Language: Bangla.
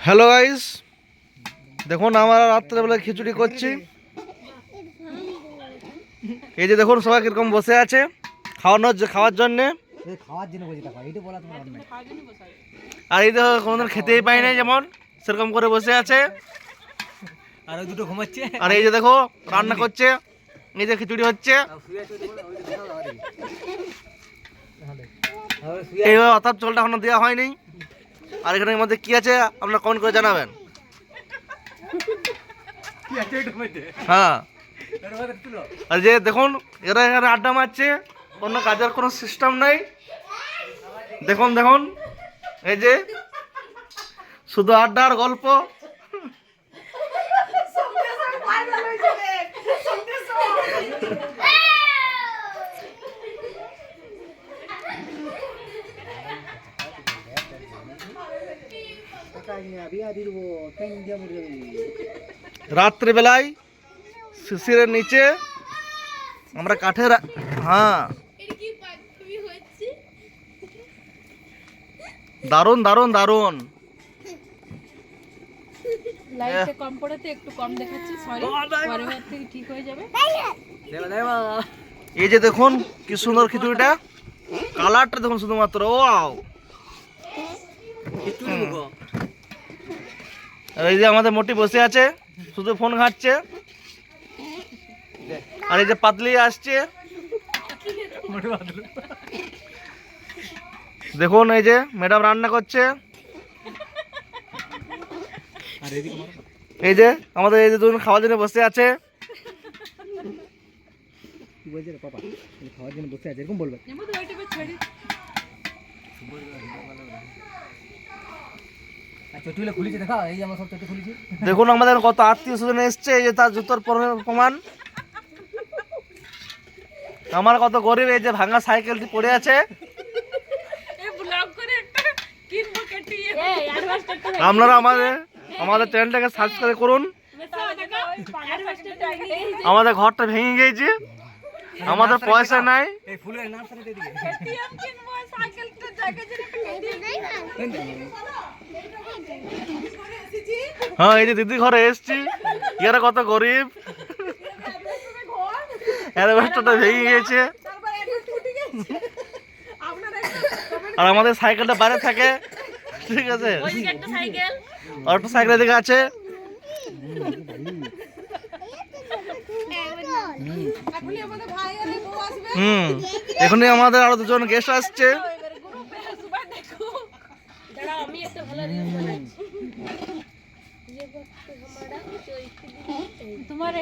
হ্যালো গাইস, দেখুন আমরা রাত্রেবেলা খিচুড়ি করছি। এই যে দেখুন সবাই কিরকম বসে আছে খাওয়ার জন্য। আর এই দেখো কোনোদিন খেতেই পাই নাই, যেমন সেরকম করে বসে আছে। আর ওই দুটো ঘুমাচ্ছে। আর এই যে দেখো রান্না করছে, এই যে খিচুড়ি হচ্ছে। এইভাবে অর্থাৎ জলটা এখনো দেওয়া হয়নি। আর এখানের মধ্যে কি আছে আপনারা কমেন্ট করে জানাবেন। হ্যাঁ, আর যে দেখুন এরা এখানে আড্ডা মারছে, কোনো কাজের কোনো সিস্টেম নাই। দেখুন দেখুন এই যে শুধু আড্ডা আর গল্প। রাত্রিবেলায় শিশিরের নিচে আমরা কাঠের, হ্যাঁ দারুণ দারুণ দারুণ। লাইটটা কম পড়াতে একটু কম দেখাচ্ছে, সরি, পরের বার থেকে ঠিক হয়ে যাবে। এই যে দেখুন কি সুন্দর খিচুড়িটা, কালারটা দেখুন শুধুমাত্র, ওয়াও। আর এই যে আমাদের মোটি বসে আছে, শুধু ফোন ঘাঁটছে। আর এই যে পাতলি আসছে, দেখুন এই যে ম্যাডাম রান্না করছে। এই যে আমাদের এই যে দুজন খাওয়ার জন্য বসে আছে। দেখুন আমাদের কত আত্মীয় স্বজন এসছে, এই যে তার জুতোর প্রমাণ। আমার কত গরিব, এই যে ভাঙা সাইকেলটি পড়ে আছে। আপনারা আমাদের চ্যানেলটাকে সাবস্ক্রাইব করুন। আমাদের ঘরটা ভেঙে গিয়েছে, আমাদের পয়সা নাই। হ্যাঁ, এই যে দিদি ঘরে এসছি, এরা কত গরিব, অ্যাডভেস্টারটা ভেঙে গিয়েছে। আর আমাদের সাইকেলটা বাইরে থাকে, ঠিক আছে, আর একটা সাইকেল দিকে আছে। এখনই আমাদের আরো দুজন গেস্ট আসছে। তোমার